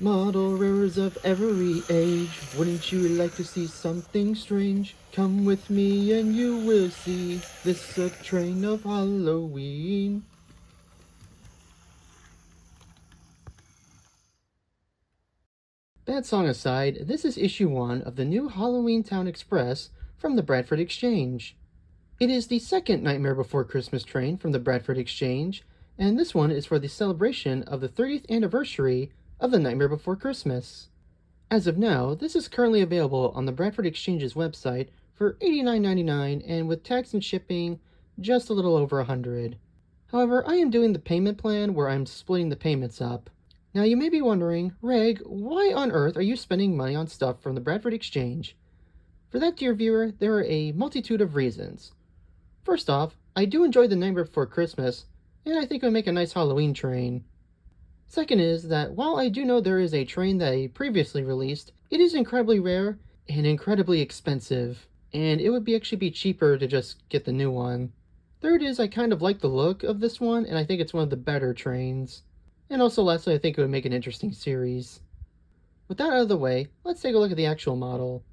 Model railroads of every age, wouldn't you like to see something strange? Come with me and you will see, this a train of Halloween. Bad song aside, this is issue 1 of the new Halloween Town Express from the Bradford Exchange. It is the second Nightmare Before Christmas train from the Bradford Exchange, and this one is for the celebration of the 30th anniversary of the Nightmare Before Christmas. As of now, this is currently available on the Bradford Exchange's website for $89.99 and with tax and shipping, just a little over $100. However, I am doing the payment plan where I'm splitting the payments up. Now you may be wondering, Reg, why on earth are you spending money on stuff from the Bradford Exchange? For that, dear viewer, there are a multitude of reasons. First off, I do enjoy the Nightmare Before Christmas, and I think it would make a nice Halloween train. Second is that while I do know there is a train that I previously released, it is incredibly rare and incredibly expensive, and it would actually be cheaper to just get the new one. Third is I kind of like the look of this one, and I think it's one of the better trains. And also lastly, I think it would make an interesting series. With that out of the way, let's take a look at the actual model.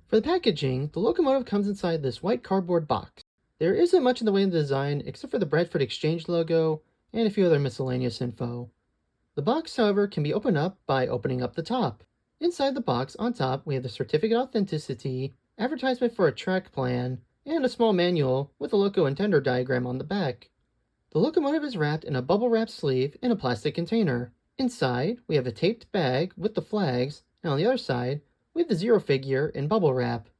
For the packaging, the locomotive comes inside this white cardboard box. There isn't much in the way of the design except for the Bradford Exchange logo and a few other miscellaneous info. The box, however, can be opened up by opening up the top. Inside the box, on top, we have the certificate of authenticity, advertisement for a track plan, and a small manual with a loco and tender diagram on the back. The locomotive is wrapped in a bubble wrap sleeve in a plastic container. Inside, we have a taped bag with the flags, and on the other side, we have the zero figure in bubble wrap.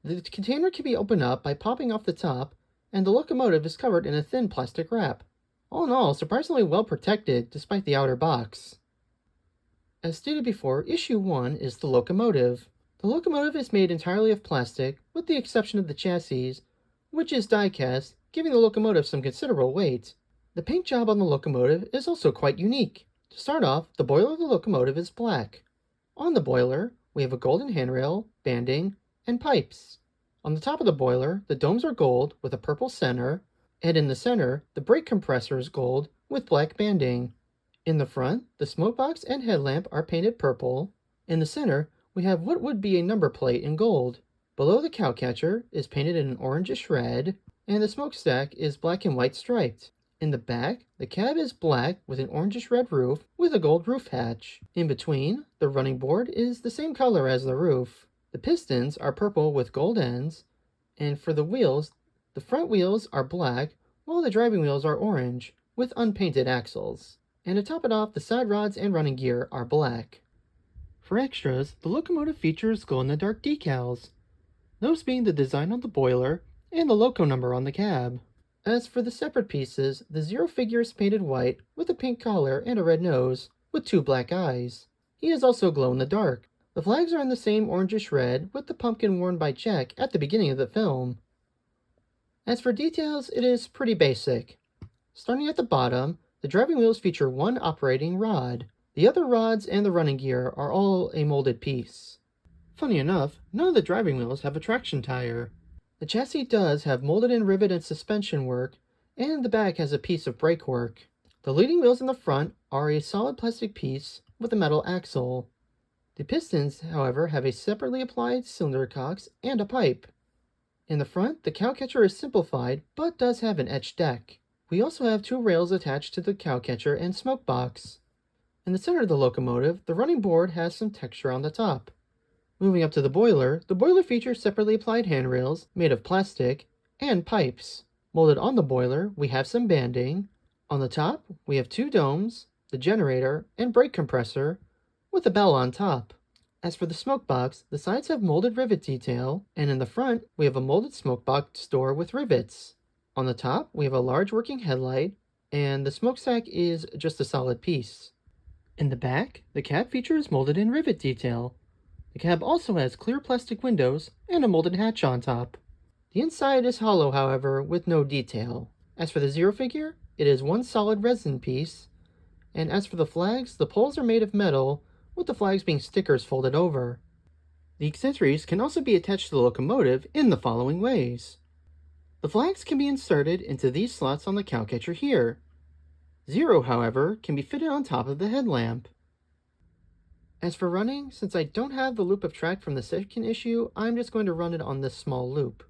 The container can be opened up by popping off the top, and the locomotive is covered in a thin plastic wrap. All in all, surprisingly well protected despite the outer box. As stated before, issue 1 is the locomotive. The locomotive is made entirely of plastic, with the exception of the chassis, which is die-cast, giving the locomotive some considerable weight. The paint job on the locomotive is also quite unique. To start off, the boiler of the locomotive is black. On the boiler, we have a golden handrail, banding, and pipes. On the top of the boiler, the domes are gold with a purple center, and in the center, the brake compressor is gold with black banding. In the front, the smoke box and headlamp are painted purple. In the center, we have what would be a number plate in gold. Below the cowcatcher is painted in an orangish red, and the smokestack is black and white striped. In the back, the cab is black with an orangish red roof with a gold roof hatch. In between, the running board is the same color as the roof. The pistons are purple with gold ends, and for the wheels, the front wheels are black while the driving wheels are orange with unpainted axles. And to top it off, the side rods and running gear are black. For extras, the locomotive features glow-in-the-dark decals, those being the design on the boiler and the loco number on the cab. As for the separate pieces, the zero figure is painted white with a pink collar and a red nose, with 2 black eyes. He is also glow-in-the-dark. The flags are in the same orangish red with the pumpkin worn by Jack at the beginning of the film. As for details, it is pretty basic. Starting at the bottom, the driving wheels feature 1 operating rod. The other rods and the running gear are all a molded piece. Funny enough, none of the driving wheels have a traction tire. The chassis does have molded in rivet and suspension work, and the back has a piece of brake work. The leading wheels in the front are a solid plastic piece with a metal axle. The pistons, however, have a separately applied cylinder cocks and a pipe. In the front, the cowcatcher is simplified, but does have an etched deck. We also have 2 rails attached to the cowcatcher and smoke box. In the center of the locomotive, the running board has some texture on the top. Moving up to the boiler features separately applied handrails made of plastic and pipes. Molded on the boiler, we have some banding. On the top, we have 2 domes, the generator, and brake compressor, with a bell on top. As for the smoke box, the sides have molded rivet detail, and in the front, we have a molded smoke box door with rivets. On the top, we have a large working headlight, and the smokestack is just a solid piece. In the back, the cab features molded in rivet detail. The cab also has clear plastic windows and a molded hatch on top. The inside is hollow, however, with no detail. As for the zero figure, it is 1 solid resin piece, and as for the flags, the poles are made of metal, with the flags being stickers folded over. The accessories can also be attached to the locomotive in the following ways. The flags can be inserted into these slots on the cowcatcher here. Zero, however, can be fitted on top of the headlamp. As for running, since I don't have the loop of track from the second issue, I'm just going to run it on this small loop.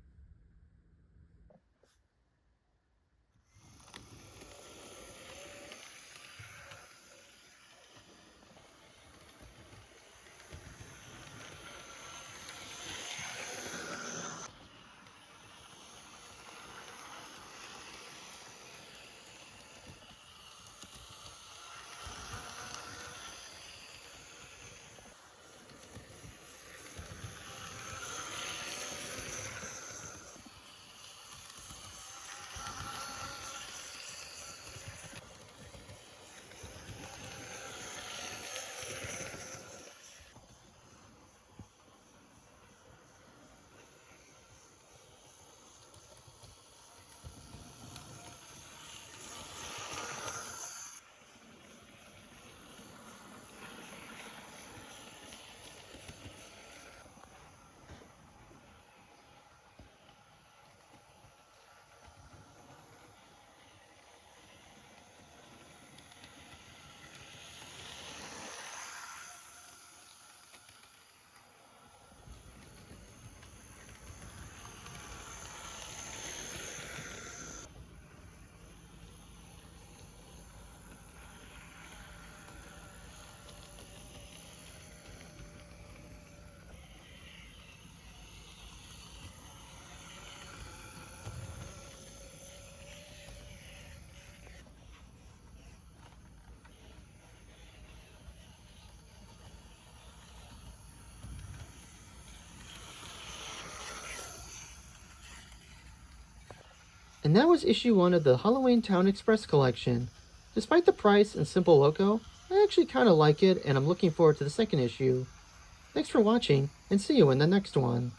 And that was issue 1 of the Halloween Town Express collection. Despite the price and simple logo, I actually kinda like it and I'm looking forward to the second issue. Thanks for watching, and see you in the next one.